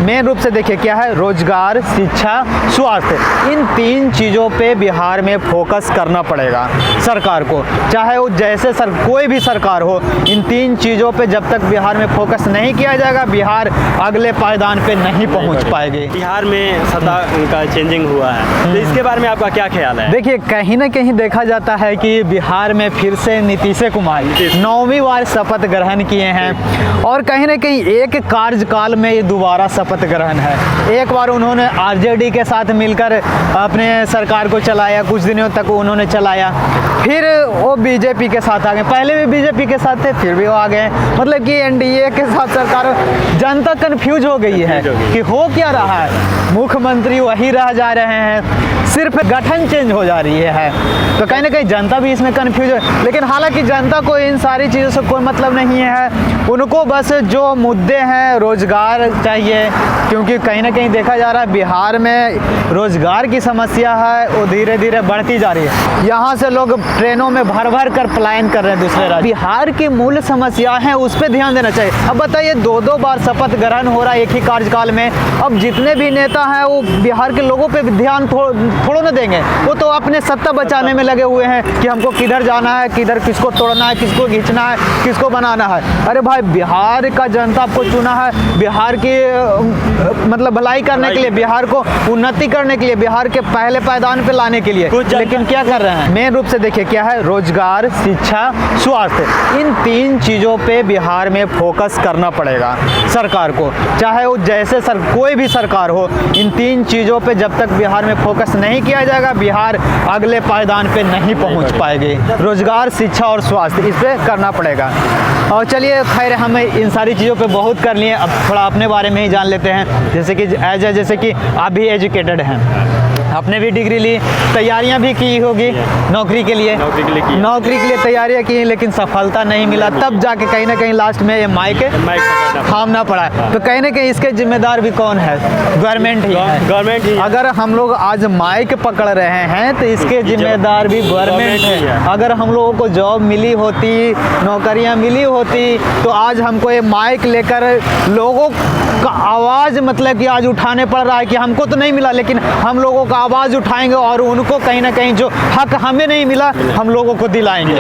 Main रूप से देखिए क्या है, रोजगार, शिक्षा, स्वास्थ्य, इन 3 चीज़ों पे बिहार में फोकस करना पड़ेगा सरकार को। चाहे वो जैसे कोई भी सरकार हो, इन 3 चीज़ों पे जब तक बिहार में फोकस नहीं किया जाएगा, बिहार अगले पायदान पे नहीं पहुंच पाएगी। बिहार में सत्ता का चेंजिंग हुआ है, तो इसके बारे में आपका क्या ख्याल है? देखिए, कहीं ना कहीं देखा जाता है कि बिहार में फिर से नीतीश कुमार 9वीं बार शपथ ग्रहण किए हैं और कहीं ना कहीं एक कार्यकाल में ये दोबारा शपथ ग्रहण है। एक बार उन्होंने आरजेडी के साथ मिलकर अपने सरकार को चलाया, कुछ दिनों तक उन्होंने चलाया, फिर वो बीजेपी के साथ आ गए। पहले भी बीजेपी के साथ थे, फिर भी वो आ गए। मतलब कि एनडीए के साथ सरकार, जनता कंफ्यूज हो गई है कि हो क्या रहा है। मुख्यमंत्री वही रह जा रहे हैं, सिर्फ गठन चेंज हो जा रही है। तो कहीं ना कहीं जनता भी इसमें कंफ्यूज है। लेकिन हालांकि जनता को इन सारी चीज़ों से कोई मतलब नहीं है, उनको बस जो मुद्दे हैं, रोजगार चाहिए, क्योंकि कहीं ना कहीं देखा जा रहा है बिहार में रोजगार की समस्या है, वो धीरे धीरे बढ़ती जा रही है। यहाँ से लोग ट्रेनों में भर भर कर पलायन कर रहे हैं दूसरे राज्य। बिहार की मूल समस्या है, उस पर ध्यान देना चाहिए। अब बताइए, 2-2 बार शपथ ग्रहण हो रहा है एक ही कार्यकाल में। अब जितने भी नेता हैं वो बिहार के लोगों पे ध्यान थोड़ा ना देंगे, वो तो अपने सत्ता बचाने में लगे हुए हैं कि हमको किधर जाना है, किधर किसको तोड़ना है, किसको खींचना है, किसको बनाना है। अरे भाई, बिहार का जनता आपको चुना है बिहार की मतलब भलाई करने के लिए, बिहार को उन्नति करने के लिए, बिहार के पहले पायदान पे लाने के लिए। लेकिन क्या कर रहे हैं? मेन रूप से देखिए क्या है, रोजगार, शिक्षा, स्वास्थ्य, इन 3 चीज़ों पे बिहार में फोकस करना पड़ेगा सरकार को। चाहे वो जैसे कोई भी सरकार हो, इन 3 चीज़ों पे जब तक बिहार में फोकस नहीं किया जाएगा, बिहार अगले पायदान पे नहीं पहुंच पाएगी। रोजगार, शिक्षा और स्वास्थ्य, इस पे करना पड़ेगा। और चलिए, खैर हम इन सारी चीज़ों पे बहुत कर लिए, अब थोड़ा अपने बारे में ही जान लेते हैं। जैसे कि आप भी एजुकेटेड हैं, आपने भी डिग्री ली, तैयारियां भी की होगी नौकरी के लिए तैयारियां की, लेकिन सफलता नहीं मिला। तब जाके कहीं ना कहीं लास्ट में ये माइक थामना पड़ा। तो कहीं ना कहीं इसके जिम्मेदार भी कौन है? गवर्नमेंट ही है। अगर हम लोग आज माइक पकड़ रहे हैं तो इसके जिम्मेदार भी गवर्नमेंट है। अगर हम लोगों को जॉब मिली होती, नौकरियां मिली होती, तो आज हमको ये माइक लेकर लोगों का आवाज़ मतलब कि आज उठाने पड़ रहा है कि हमको तो नहीं मिला, लेकिन हम लोगों का आवाज़ उठाएंगे और उनको कहीं ना कहीं जो हक हमें नहीं मिला, हम लोगों को दिलाएंगे।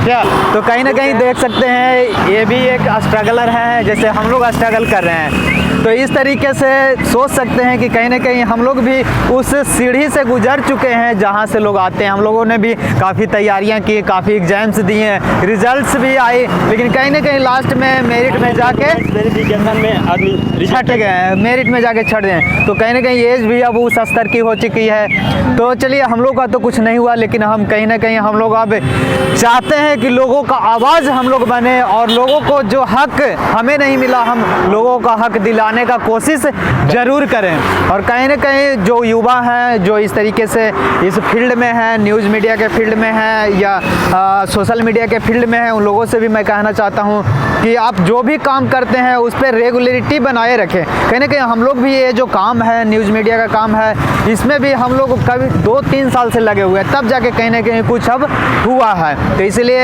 क्या? तो कहीं ना कहीं देख सकते हैं, ये भी एक स्ट्रगलर है, जैसे हम लोग स्ट्रगल कर रहे हैं। तो इस तरीके से सोच सकते हैं कि कहीं ना कहीं हम लोग भी उस सीढ़ी से गुजर चुके हैं जहां से लोग आते हैं। हम लोगों ने भी काफ़ी तैयारियां की, काफ़ी एग्जाम्स दिए, रिजल्ट्स भी आए, लेकिन कहीं ना कहीं लास्ट में मेरिट में जाके छट गए, मेरिट में जाके छट गए। तो कहीं ना कहीं एज भी अब उस स्तर की हो चुकी है। तो चलिए, हम लोग का तो कुछ नहीं हुआ, लेकिन हम कहीं ना कहीं हम लोग अब चाहते हैं कि लोगों का आवाज़ हम लोग बने और लोगों को जो हक हमें नहीं मिला, हम लोगों का हक दिलाने का कोशिश ज़रूर करें। और कहीं ना कहीं जो युवा हैं, जो इस तरीके से इस फील्ड में हैं, न्यूज़ मीडिया के फील्ड में हैं या सोशल मीडिया के फील्ड में हैं, उन लोगों से भी मैं कहना चाहता हूँ कि आप जो भी काम करते हैं उस पर रेगुलरिटी बनाए रखें। कहीं ना कहीं हम लोग भी ये जो काम है, न्यूज़ मीडिया का काम है, इसमें भी हम लोग कभी 2-3 साल से लगे हुए हैं, तब जाके कहीं ना कहीं कुछ अब हुआ है। तो इसलिए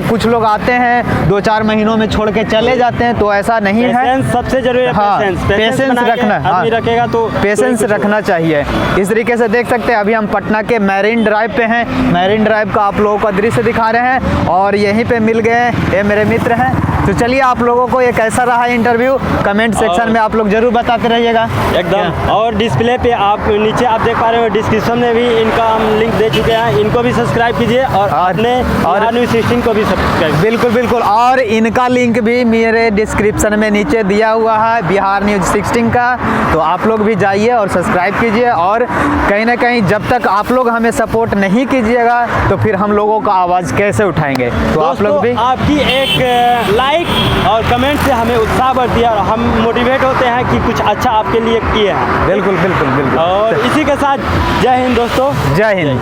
कुछ लोग आते हैं 2-4 महीनों में छोड़ के चले जाते हैं, तो ऐसा नहीं है। सबसे जरूरी है पेशेंस रखना। रखेगा तो पेशेंस रखना चाहिए। इस तरीके से देख सकते हैं, अभी हम पटना के मैरीन ड्राइव पे हैं। मैरीन ड्राइव का आप लोगों को दृश्य दिखा रहे हैं और यहीं पे मिल गए, ये मेरे मित्र हैं। तो चलिए, आप लोगों को ये कैसा रहा इंटरव्यू, कमेंट सेक्शन में आप लोग जरूर बताते रहिएगा एकदम। और डिस्प्ले पे आप नीचे आप देख पा रहे हो, डिस्क्रिप्शन में भी इनका हम लिंक दे चुके हैं, इनको भी सब्सक्राइब कीजिए और अपने न्यूज़ 16 को भी सब्सक्राइब। बिल्कुल। और इनका लिंक भी मेरे डिस्क्रिप्शन में नीचे दिया हुआ है, बिहार न्यूज़ 16 का। तो आप लोग भी जाइए और सब्सक्राइब कीजिए। और कहीं ना कहीं जब तक आप लोग हमें सपोर्ट नहीं कीजिएगा, तो फिर हम लोगों का आवाज़ कैसे उठाएंगे? तो आप लोग भी आपकी एक लाइक और कमेंट से हमें उत्साह बढ़ती है और हम मोटिवेट होते हैं कि कुछ अच्छा आपके लिए किए हैं। बिल्कुल। और इसी के साथ जय हिंद दोस्तों। जय हिंद।